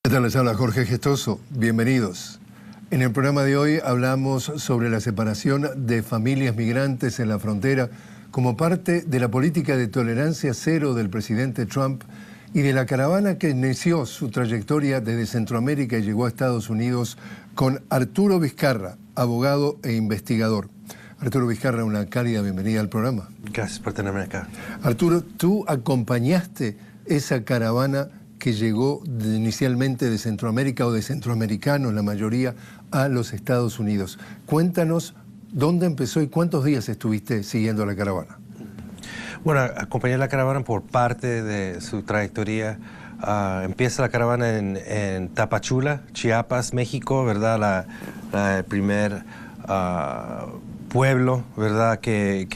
¿Qué tal? Les habla Jorge Gestoso. Bienvenidos. En el programa de hoy hablamos sobre la separación de familias migrantes en la frontera como parte de la política de tolerancia cero del presidente Trump y de la caravana que inició su trayectoria desde Centroamérica y llegó a Estados Unidos con Arturo Vizcarra, abogado e investigador. Arturo Vizcarra, una cálida bienvenida al programa. Gracias por tenerme acá. Arturo, tú acompañaste esa caravana que llegó inicialmente de Centroamérica o de centroamericanos, la mayoría, a los Estados Unidos. Cuéntanos dónde empezó y cuántos días estuviste siguiendo la caravana. Bueno, acompañé la caravana por parte de su trayectoria. Empieza la caravana en Tapachula, Chiapas, México, ¿verdad? El primer pueblo, ¿verdad? Que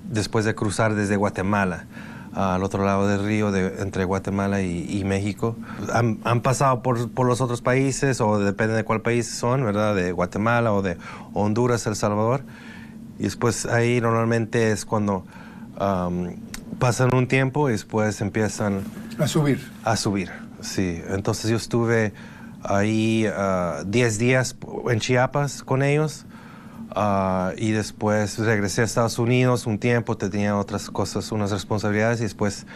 después de cruzar desde Guatemala al otro lado del río, entre Guatemala y México. Han pasado por los otros países, o depende de cuál país son, ¿verdad? De Guatemala o de Honduras, El Salvador. Y después ahí normalmente es cuando pasan un tiempo y después empiezan a subir. A subir, sí. Entonces yo estuve ahí 10 días en Chiapas con ellos. Y después regresé a Estados Unidos un tiempo, tenía otras cosas, unas responsabilidades, y después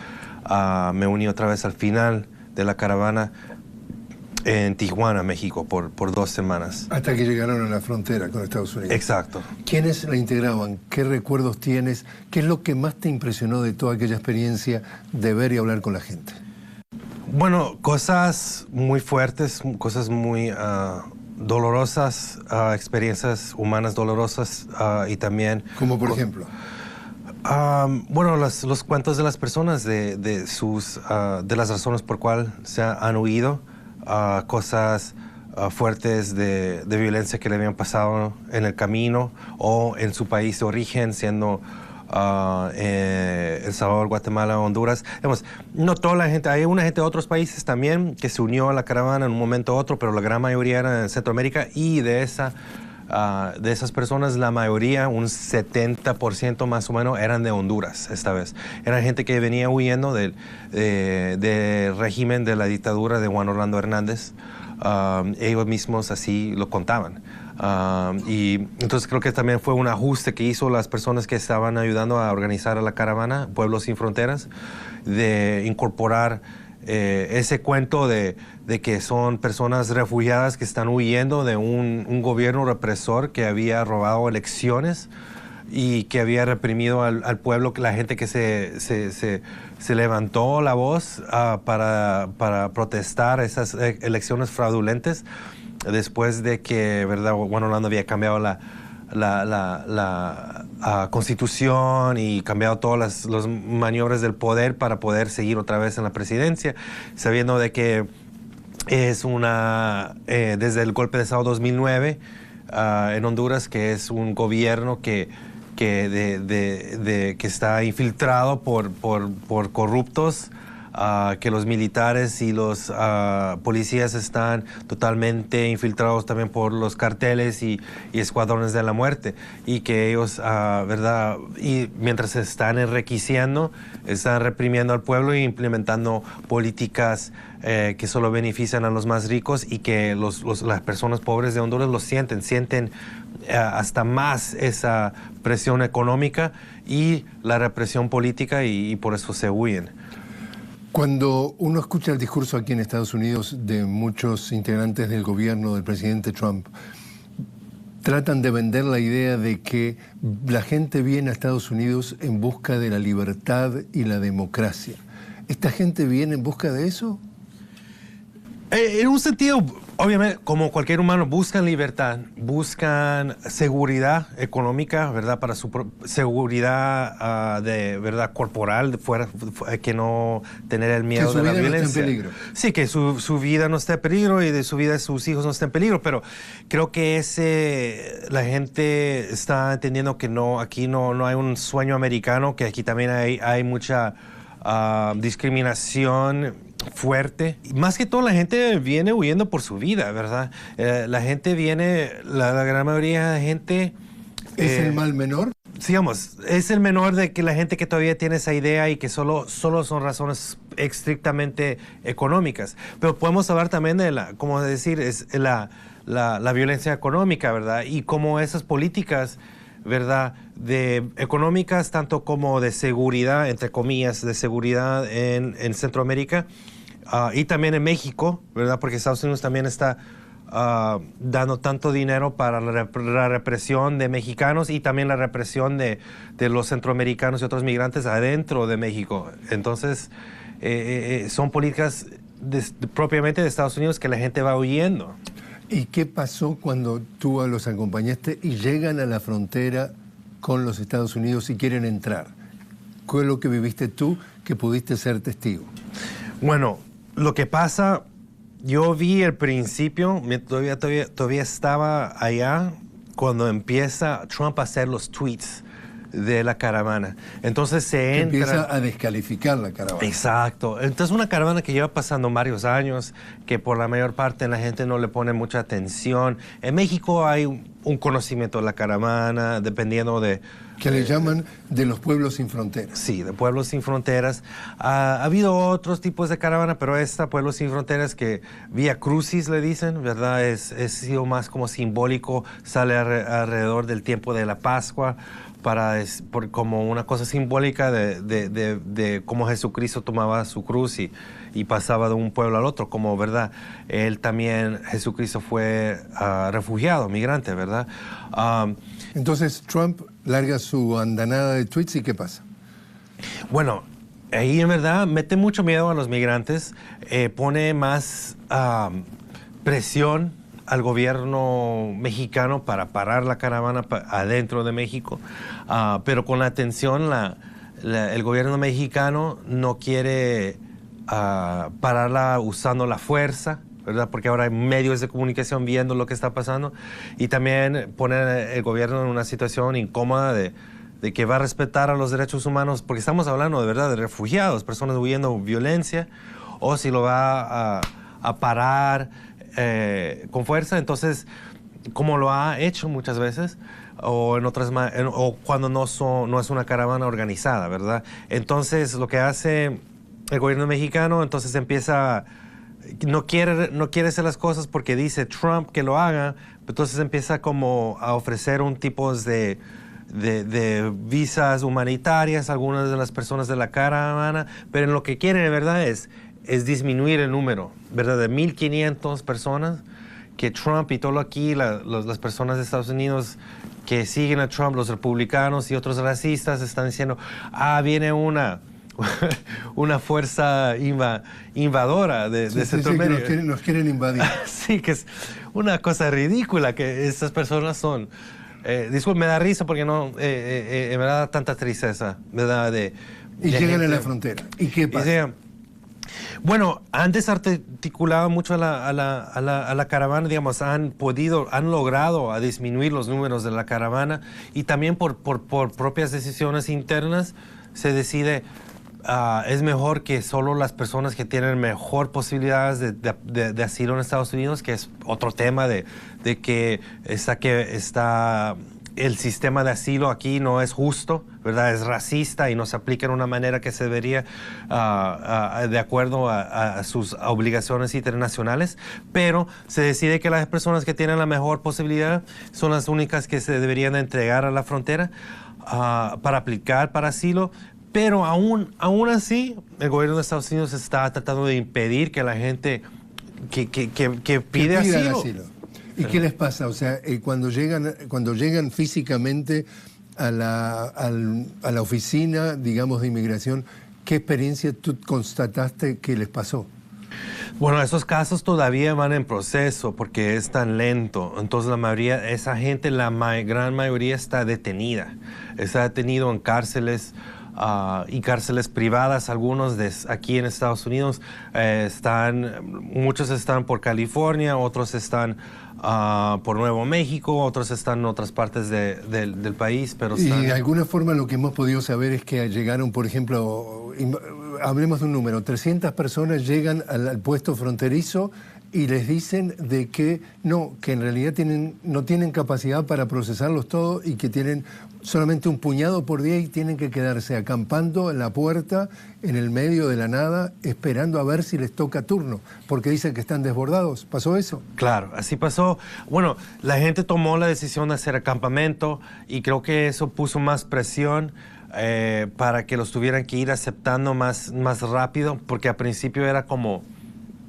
me uní otra vez al final de la caravana en Tijuana, México, por 2 semanas. Hasta que llegaron a la frontera con Estados Unidos. Exacto. ¿Quiénes la integraban? ¿Qué recuerdos tienes? ¿Qué es lo que más te impresionó de toda aquella experiencia de ver y hablar con la gente? Bueno, cosas muy fuertes, cosas muy dolorosas, experiencias humanas dolorosas, y también... ¿Como por ejemplo? Bueno, los cuentos de las personas, de las razones por cuales se han huido, cosas fuertes de violencia que le habían pasado en el camino o en su país de origen, siendo El Salvador, Guatemala, Honduras. Digamos, no toda la gente, hay una gente de otros países también que se unió a la caravana en un momento u otro, pero la gran mayoría era en Centroamérica, y de esas personas, la mayoría, un 70% más o menos, eran de Honduras esta vez. Eran gente que venía huyendo del régimen de la dictadura de Juan Orlando Hernández. Ellos mismos así lo contaban. Y entonces creo que también fue un ajuste que hizo las personas que estaban ayudando a organizar a la caravana, Pueblos Sin Fronteras, de incorporar ese cuento de que son personas refugiadas que están huyendo de un gobierno represor que había robado elecciones y que había reprimido al pueblo, la gente que se levantó la voz para protestar esas elecciones fraudulentas, después de que, ¿verdad?, Juan Orlando había cambiado la constitución y cambiado todas las maniobras del poder para poder seguir otra vez en la presidencia, sabiendo de que es desde el golpe de Estado 2009 en Honduras, que es un gobierno que está infiltrado por corruptos, que los militares y los policías están totalmente infiltrados también por los carteles y escuadrones de la muerte, y que ellos, ¿verdad? Y mientras se están enriqueciendo, están reprimiendo al pueblo e implementando políticas que solo benefician a los más ricos, y que las personas pobres de Honduras lo sienten hasta más esa presión económica y la represión política, y por eso se huyen. Cuando uno escucha el discurso aquí en Estados Unidos de muchos integrantes del gobierno del presidente Trump, tratan de vender la idea de que la gente viene a Estados Unidos en busca de la libertad y la democracia. ¿Esta gente viene en busca de eso? En un sentido, obviamente, como cualquier humano, buscan libertad, buscan seguridad económica, ¿verdad? Para su seguridad de verdad corporal, que no tener el miedo de la violencia. Que su vida no esté en peligro. Sí, que su vida no esté en peligro y de su vida de sus hijos no esté en peligro, pero creo que la gente está entendiendo que aquí no hay un sueño americano, que aquí también hay mucha discriminación fuerte. Y más que todo, la gente viene huyendo por su vida, ¿verdad? La gente viene, la gran mayoría de gente... ¿Es el mal menor? Digamos, es el menor de que la gente que todavía tiene esa idea y que solo son razones estrictamente económicas. Pero podemos hablar también de como decir, es la violencia económica, ¿verdad? Y cómo esas políticas, ¿verdad? Económicas, tanto como de seguridad, entre comillas, de seguridad en Centroamérica y también en México, ¿verdad? Porque Estados Unidos también está dando tanto dinero para la represión de mexicanos y también la represión de los centroamericanos y otros migrantes adentro de México. Entonces, son políticas propiamente de Estados Unidos que la gente va huyendo. ¿Y qué pasó cuando tú los acompañaste y llegan a la frontera con los Estados Unidos y quieren entrar? ¿Qué es lo que viviste tú que pudiste ser testigo? Bueno, lo que pasa, yo vi el principio, todavía estaba allá cuando empieza Trump a hacer los tweets de la caravana. Entonces se entra... Empieza a descalificar la caravana. Exacto. Entonces una caravana que lleva pasando varios años, que por la mayor parte la gente no le pone mucha atención. En México hay un conocimiento de la caravana, dependiendo de... Que le llaman de los pueblos sin fronteras. Sí, de pueblos sin fronteras. Ha habido otros tipos de caravana, pero esta, Pueblos sin Fronteras, que Vía Crucis le dicen, ¿verdad? Es sido más como simbólico, sale alrededor del tiempo de la Pascua, como una cosa simbólica de cómo Jesucristo tomaba su cruz y pasaba de un pueblo al otro, como, ¿verdad? Él también, Jesucristo fue refugiado, migrante, ¿verdad? Entonces Trump larga su andanada de tweets y ¿qué pasa? Bueno, ahí en verdad mete mucho miedo a los migrantes, pone más presión al gobierno mexicano para parar la caravana adentro de México, pero con la atención, el gobierno mexicano no quiere pararla usando la fuerza, ¿verdad? Porque ahora hay medios de comunicación viendo lo que está pasando, y también pone el gobierno en una situación incómoda de que va a respetar a los derechos humanos, porque estamos hablando de verdad de refugiados, personas huyendo violencia, o si lo va a parar con fuerza. Entonces, como lo ha hecho muchas veces, o en otras o cuando no es una caravana organizada, ¿verdad? Entonces, lo que hace el gobierno mexicano, entonces no quiere hacer las cosas porque dice Trump que lo haga, entonces empieza como a ofrecer un tipo de visas humanitarias a algunas de las personas de la caravana, pero en lo que quiere de verdad es disminuir el número, ¿verdad? De 1,500 personas que Trump y todo aquí, las personas de Estados Unidos que siguen a Trump, los republicanos y otros racistas, están diciendo, viene una fuerza invadora de Centroamérica. Sí, que nos quieren invadir. Sí, que es una cosa ridícula que estas personas son. Disculpe, me da risa porque me da tanta tristeza, ¿verdad? Y llegan a la frontera. ¿Y qué pasa? Bueno, antes articulaba mucho a la caravana, digamos, han logrado a disminuir los números de la caravana, y también por propias decisiones internas se decide, es mejor que solo las personas que tienen mejor posibilidades de asilo en Estados Unidos, que es otro tema de que está el sistema de asilo aquí no es justo, ¿verdad? Es racista y no se aplica de una manera que se debería de acuerdo a sus obligaciones internacionales, pero se decide que las personas que tienen la mejor posibilidad son las únicas que se deberían de entregar a la frontera para aplicar para asilo. Pero aún así, el gobierno de Estados Unidos está tratando de impedir que la gente que pide asilo. ¿Y qué les pasa? O sea, cuando llegan físicamente a la oficina, digamos, de inmigración, ¿qué experiencia tú constataste que les pasó? Bueno, esos casos todavía van en proceso porque es tan lento. Entonces esa gente, la gran mayoría está detenida. Está detenido en cárceles y cárceles privadas, algunos aquí en Estados Unidos. Muchos están por California, otros están por Nuevo México, otros están en otras partes del país. Pero y de alguna forma lo que hemos podido saber es que llegaron, por ejemplo, hablemos de un número, 300 personas llegan al puesto fronterizo y les dicen de que no, que en realidad no tienen capacidad para procesarlos todos y que tienen solamente un puñado por día y tienen que quedarse acampando en la puerta, en el medio de la nada, esperando a ver si les toca turno, porque dicen que están desbordados. ¿Pasó eso? Claro, así pasó. Bueno, la gente tomó la decisión de hacer acampamento y creo que eso puso más presión para que los tuvieran que ir aceptando más rápido, porque al principio era como,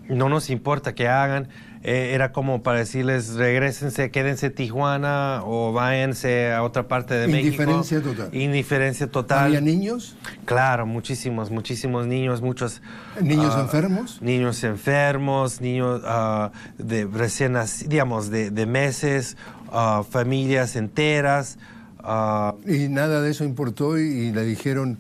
no nos importa que hagan, era como para decirles, regrésense, quédense en Tijuana o váyanse a otra parte de México. Indiferencia total. Indiferencia total. ¿Había niños? Claro, muchísimos niños, muchos... ¿Niños enfermos? Niños enfermos, niños de recién nacidos, digamos, de meses, familias enteras. Y nada de eso importó y le dijeron,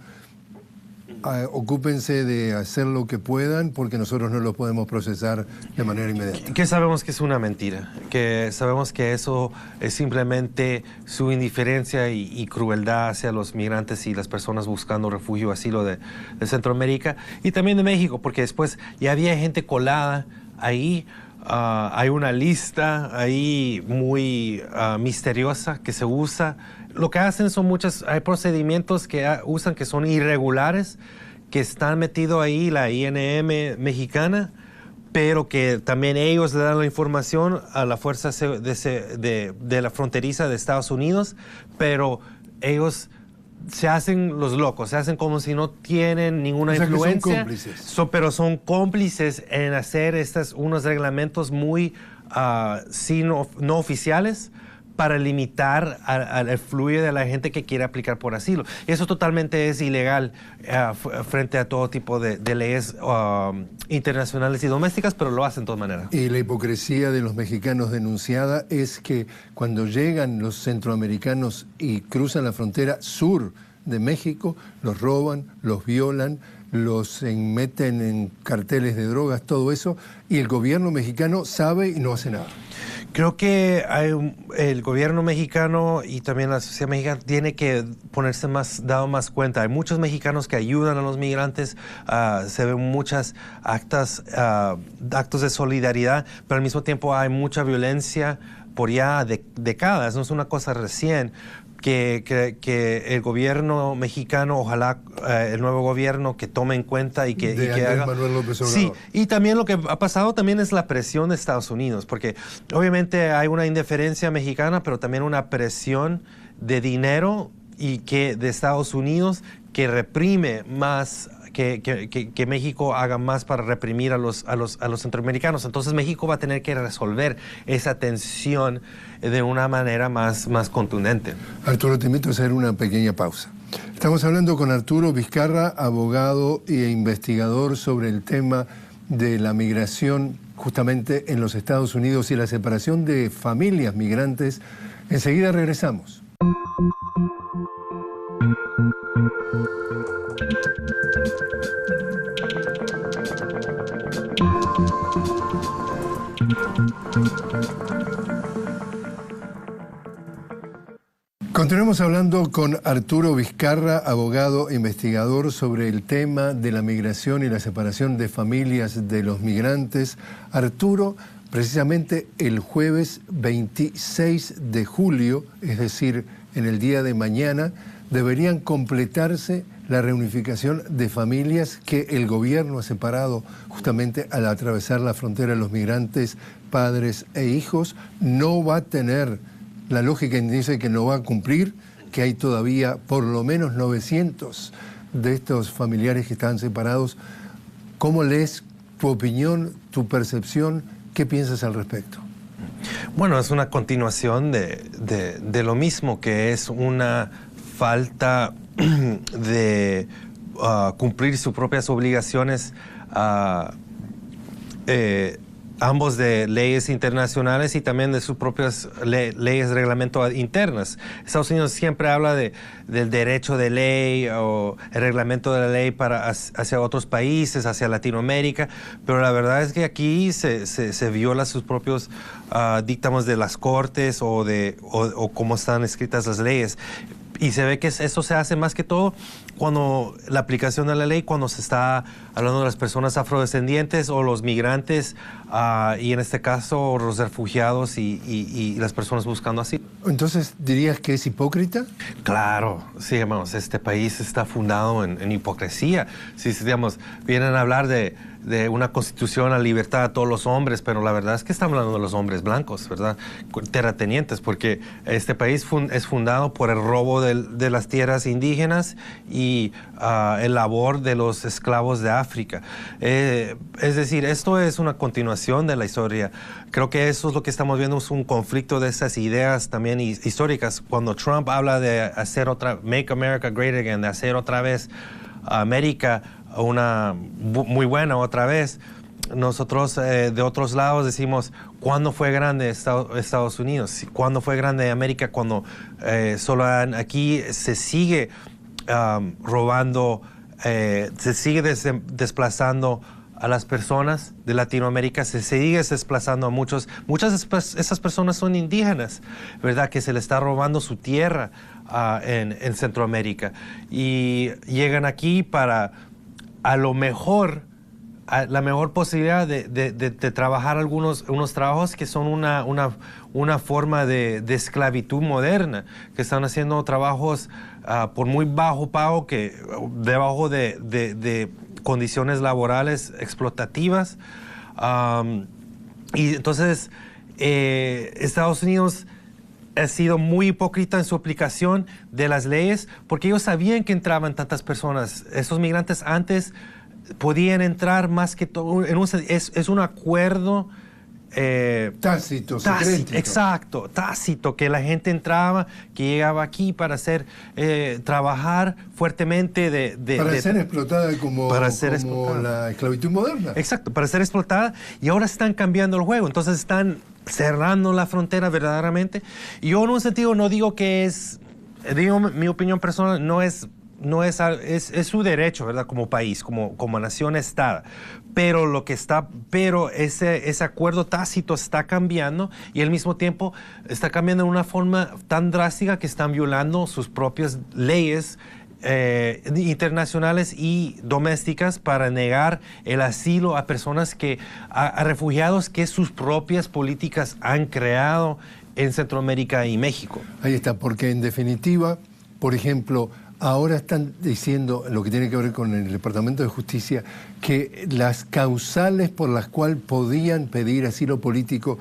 ocúpense de hacer lo que puedan porque nosotros no lo podemos procesar de manera inmediata. Que sabemos que es una mentira, que sabemos que eso es simplemente su indiferencia y crueldad hacia los migrantes y las personas buscando refugio, asilo de Centroamérica y también de México, porque después ya había gente colada ahí. Hay una lista ahí muy misteriosa que se usa. Lo que hacen son hay procedimientos que usan que son irregulares, que están metidos ahí la INM mexicana, pero que también ellos le dan la información a la fuerza de la fronteriza de Estados Unidos, pero ellos se hacen los locos, se hacen como si no tienen ninguna influencia. Que son cómplices. Pero son cómplices en hacer unos reglamentos muy no oficiales para limitar al flujo de la gente que quiere aplicar por asilo. Eso totalmente es ilegal frente a todo tipo de leyes internacionales y domésticas, pero lo hacen de todas maneras. Y la hipocresía de los mexicanos denunciada es que cuando llegan los centroamericanos y cruzan la frontera sur de México, los roban, los violan, los meten en carteles de drogas, todo eso, y el gobierno mexicano sabe y no hace nada. Creo que el gobierno mexicano y también la sociedad mexicana tiene que dado más cuenta. Hay muchos mexicanos que ayudan a los migrantes, se ven muchos actos de solidaridad, pero al mismo tiempo hay mucha violencia por ya décadas, no es una cosa recién. Que el gobierno mexicano, ojalá el nuevo gobierno que tome en cuenta y que haga... Manuel López Obrador. Sí, y también lo que ha pasado también es la presión de Estados Unidos, porque obviamente hay una indiferencia mexicana, pero también una presión de dinero de Estados Unidos que reprime más, que México haga más para reprimir a los centroamericanos. Entonces México va a tener que resolver esa tensión de una manera más contundente. Arturo, te invito a hacer una pequeña pausa. Estamos hablando con Arturo Vizcarra, abogado e investigador sobre el tema de la migración justamente en los Estados Unidos y la separación de familias migrantes. Enseguida regresamos. Continuamos hablando con Arturo Vizcarra, abogado e investigador sobre el tema de la migración y la separación de familias de los migrantes. Arturo, precisamente el jueves 26 de julio, es decir, en el día de mañana, deberían completarse la reunificación de familias que el gobierno ha separado justamente al atravesar la frontera de los migrantes, padres e hijos. No va a tener... La lógica dice que no va a cumplir, que hay todavía por lo menos 900 de estos familiares que están separados. ¿Cómo lees tu opinión, tu percepción? ¿Qué piensas al respecto? Bueno, es una continuación de lo mismo, que es una falta de cumplir sus propias obligaciones ambos de leyes internacionales y también de sus propias leyes de reglamento internas. Estados Unidos siempre habla del derecho de ley o el reglamento de la ley hacia otros países, hacia Latinoamérica, pero la verdad es que aquí se viola sus propios dictados de las cortes o cómo están escritas las leyes. Y se ve que eso se hace más que todo cuando la aplicación de la ley, cuando se está hablando de las personas afrodescendientes o los migrantes, y en este caso los refugiados y las personas buscando asilo. Entonces, ¿dirías que es hipócrita? Claro, sí, hermanos, este país está fundado en hipocresía. Si, digamos, vienen a hablar de una constitución a libertad a todos los hombres, pero la verdad es que estamos hablando de los hombres blancos, ¿verdad? Terratenientes, porque este país es fundado por el robo de las tierras indígenas y el labor de los esclavos de África. Es decir, esto es una continuación de la historia. Creo que eso es lo que estamos viendo, es un conflicto de esas ideas también históricas. Cuando Trump habla de hacer Make America Great Again, de hacer otra vez América una muy buena otra vez, nosotros de otros lados decimos, ¿cuándo fue grande Estados Unidos? ¿Cuándo fue grande América? Cuando solo aquí se sigue robando, se sigue desplazando a las personas de Latinoamérica, se sigue desplazando a muchas de esas personas son indígenas, ¿verdad? Que se les está robando su tierra en Centroamérica y llegan aquí para la mejor posibilidad de trabajar unos trabajos que son una forma de esclavitud moderna, que están haciendo trabajos por muy bajo pago, debajo de condiciones laborales explotativas. Y entonces Estados Unidos ha sido muy hipócrita en su aplicación de las leyes, porque ellos sabían que entraban tantas personas. Esos migrantes antes podían entrar más que todo. Es un acuerdo tácito, secreto. Exacto, tácito, que la gente entraba, que llegaba aquí para trabajar fuertemente para ser explotada como la esclavitud moderna. Exacto, para ser explotada, y ahora están cambiando el juego, entonces están cerrando la frontera verdaderamente. Y yo en un sentido no digo que mi opinión personal es su derecho, ¿verdad? Como país, como nación-estado. Pero ese acuerdo tácito está cambiando, y al mismo tiempo está cambiando de una forma tan drástica que están violando sus propias leyes internacionales y domésticas para negar el asilo a personas a refugiados que sus propias políticas han creado en Centroamérica y México. Ahí está, porque en definitiva, por ejemplo, ahora están diciendo, lo que tiene que ver con el Departamento de Justicia, que las causales por las cuales podían pedir asilo político,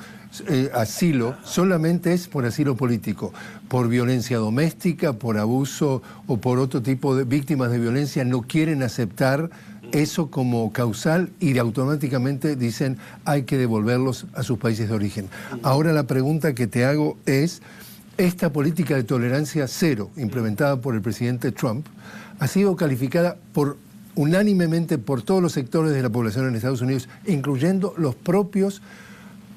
solamente es por asilo político, por violencia doméstica, por abuso o por otro tipo de víctimas de violencia. No quieren aceptar eso como causal y automáticamente dicen hay que devolverlos a sus países de origen. Ahora la pregunta que te hago es: esta política de tolerancia cero implementada por el presidente Trump ha sido calificada unánimemente por todos los sectores de la población en Estados Unidos, incluyendo los propios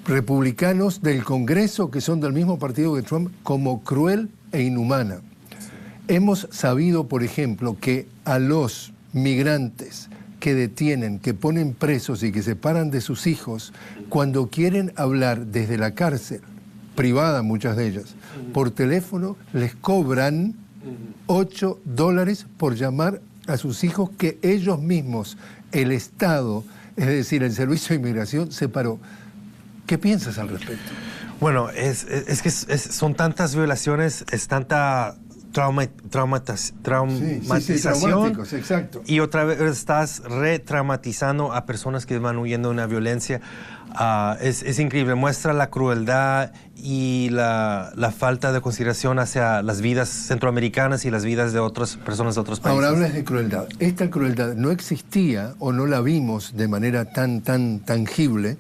republicanos del Congreso, que son del mismo partido que Trump, como cruel e inhumana. Hemos sabido, por ejemplo, que a los migrantes que detienen, que ponen presos y que separan de sus hijos, cuando quieren hablar desde la cárcel, privada muchas de ellas, por teléfono, les cobran $8 por llamar a sus hijos que ellos mismos, el Estado, es decir, el Servicio de Inmigración, separó. ¿Qué piensas al respecto? Bueno, es que son tantas violaciones, es tanta traumatización, traumáticos, exacto. Y otra vez estás retraumatizando a personas que van huyendo de una violencia. Es increíble, muestra la crueldad y la falta de consideración hacia las vidas centroamericanas y las vidas de otras personas de otros países. Ahora hablas de crueldad. Esta crueldad no existía o no la vimos de manera tan tangible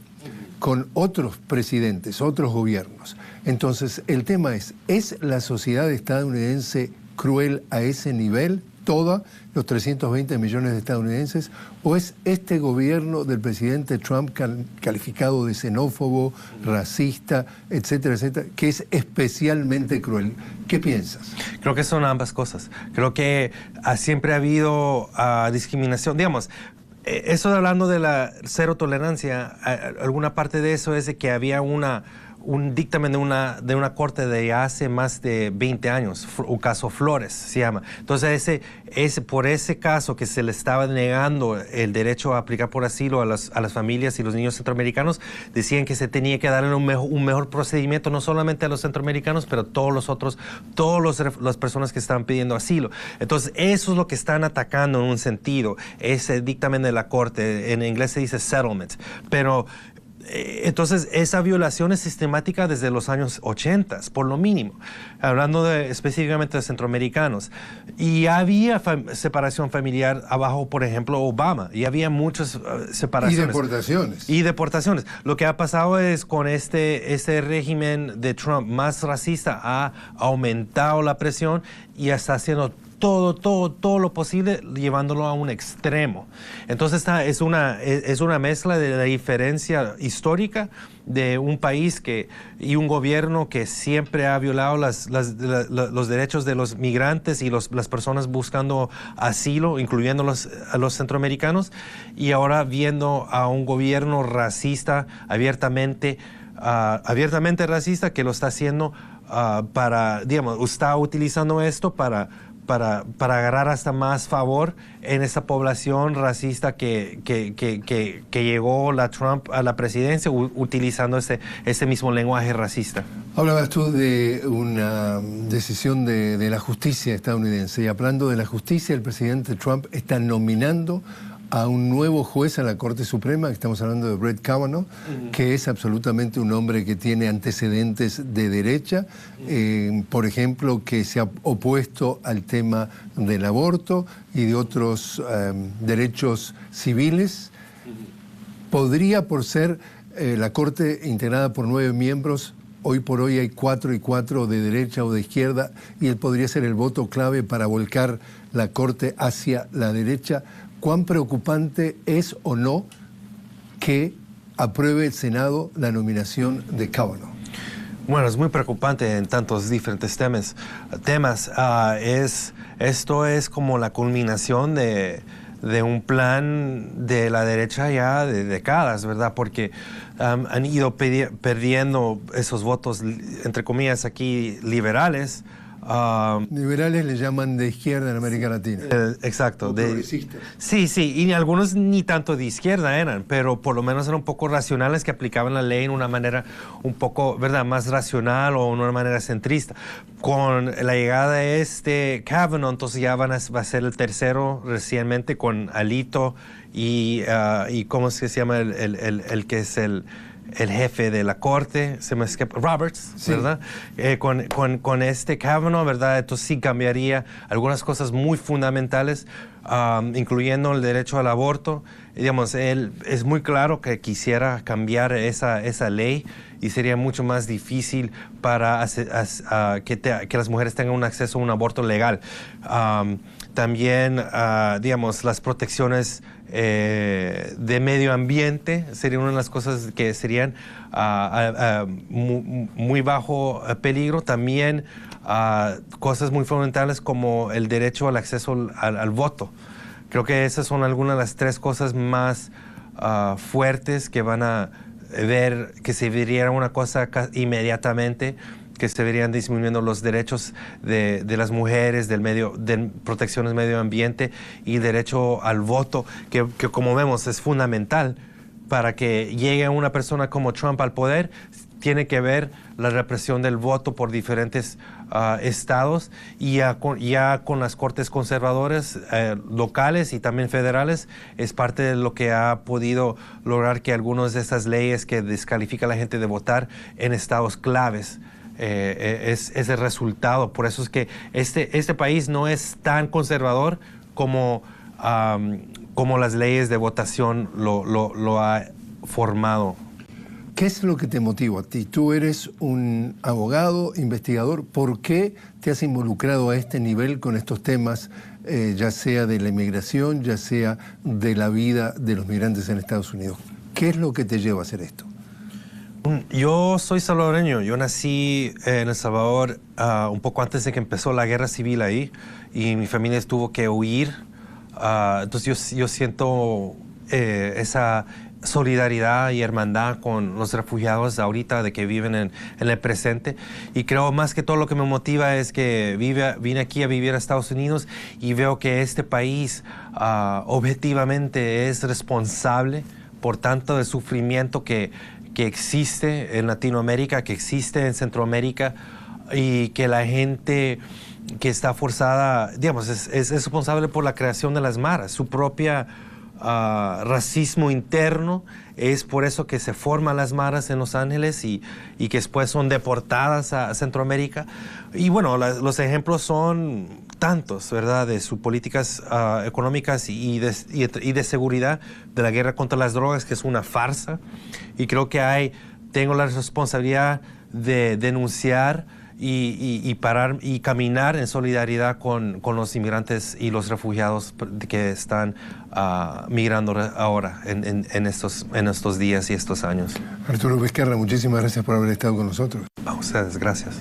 con otros presidentes, otros gobiernos. Entonces, el tema ¿es la sociedad estadounidense cruel a ese nivel, toda, los 320 millones de estadounidenses, o es este gobierno del presidente Trump calificado de xenófobo, racista, etcétera, etcétera, que es especialmente cruel? ¿Qué piensas? Creo que son ambas cosas. Creo que siempre ha habido discriminación, digamos. Eso hablando de la cero tolerancia, alguna parte de eso es de que había una un dictamen de una corte de hace más de 20 años, un caso Flores se llama. Entonces, por ese caso que se le estaba negando el derecho a aplicar por asilo a las familias y los niños centroamericanos, decían que se tenía que darle un mejor procedimiento, no solamente a los centroamericanos, pero a todos los otros, las personas que estaban pidiendo asilo. Entonces, eso es lo que están atacando en un sentido, ese dictamen de la corte. En inglés se dice settlement, pero entonces esa violación es sistemática desde los años 80, por lo mínimo, hablando específicamente de centroamericanos. Y había separación familiar abajo, por ejemplo, Obama, y había muchas separaciones. Y deportaciones. Y deportaciones. Lo que ha pasado es con este régimen de Trump más racista, ha aumentado la presión y está haciendo todo lo posible, llevándolo a un extremo. Entonces es una mezcla de la diferencia histórica de un país y un gobierno que siempre ha violado los derechos de los migrantes y las personas buscando asilo, incluyendo a los centroamericanos, y ahora viendo a un gobierno racista, abiertamente racista, que lo está haciendo está utilizando esto para agarrar hasta más favor en esa población racista que llegó Trump a la presidencia utilizando ese mismo lenguaje racista. Hablabas tú de una decisión de la justicia estadounidense, y hablando de la justicia, el presidente Trump está nominando a un nuevo juez a la Corte Suprema. Estamos hablando de Brett Kavanaugh, que es absolutamente un hombre que tiene antecedentes de derecha, por ejemplo, que se ha opuesto al tema del aborto y de otros derechos civiles. Podría, por ser la Corte integrada por 9 miembros, hoy por hoy hay 4 y 4 de derecha o de izquierda, y él podría ser el voto clave para volcar la Corte hacia la derecha. ¿Cuán preocupante es o no que apruebe el Senado la nominación de Kavanaugh? Bueno, es muy preocupante en tantos diferentes temas. Esto es como la culminación de un plan de la derecha ya de décadas, ¿verdad? Porque han ido perdiendo esos votos, entre comillas aquí, liberales. Liberales le llaman de izquierda en América Latina. Exacto. Progresistas. Sí, y algunos ni tanto de izquierda eran, pero por lo menos eran un poco racionales, que aplicaban la ley en una manera un poco, ¿verdad?, más racional o en una manera centrista. Con la llegada de Kavanaugh, entonces ya va a ser el tercero recientemente, con Alito y ¿cómo es que se llama el que es el jefe de la corte? Se me escapa, Roberts, sí. ¿Verdad? Con Kavanaugh, ¿verdad? Entonces sí cambiaría algunas cosas muy fundamentales, incluyendo el derecho al aborto. Digamos, él es muy claro que quisiera cambiar esa ley, y sería mucho más difícil para que las mujeres tengan un acceso a un aborto legal. También, digamos, las protecciones de medio ambiente serían una de las cosas que serían muy bajo peligro. También cosas muy fundamentales como el derecho al acceso al voto. Creo que esas son algunas de las 3 cosas más fuertes que van a ver que se vería una cosa inmediatamente, que se verían disminuyendo los derechos de las mujeres, de protección del medio ambiente y el derecho al voto, que como vemos es fundamental para que llegue una persona como Trump al poder. Tiene que ver la represión del voto por diferentes estados, y ya con las cortes conservadoras locales y también federales, es parte de lo que ha podido lograr que algunas de estas leyes que descalifican a la gente de votar en estados claves es el resultado. Por eso es que este país no es tan conservador como las leyes de votación lo ha formado. ¿Qué es lo que te motiva a ti? Tú eres un abogado, investigador. ¿Por qué te has involucrado a este nivel con estos temas, ya sea de la inmigración, ya sea de la vida de los migrantes en Estados Unidos? ¿Qué es lo que te lleva a hacer esto? Yo soy salvadoreño. Yo nací en El Salvador un poco antes de que empezó la guerra civil ahí, y mi familia tuvo que huir. Entonces yo siento esa solidaridad y hermandad con los refugiados ahorita de que viven en el presente. Y creo más que todo lo que me motiva es que vine aquí a vivir a Estados Unidos y veo que este país objetivamente es responsable por tanto de sufrimiento que existe en Latinoamérica, que existe en Centroamérica, y que la gente que está forzada, digamos, es responsable por la creación de las maras, su propia racismo interno. Es por eso que se forman las maras en Los Ángeles y que después son deportadas a Centroamérica. Y bueno, los ejemplos son tantos, ¿verdad?, de sus políticas económicas y de seguridad, de la guerra contra las drogas, que es una farsa. Y creo que tengo la responsabilidad de denunciar y parar y caminar en solidaridad con los inmigrantes y los refugiados que están migrando ahora en estos días y estos años. Arturo Vizcarra, muchísimas gracias por haber estado con nosotros. A ustedes, gracias.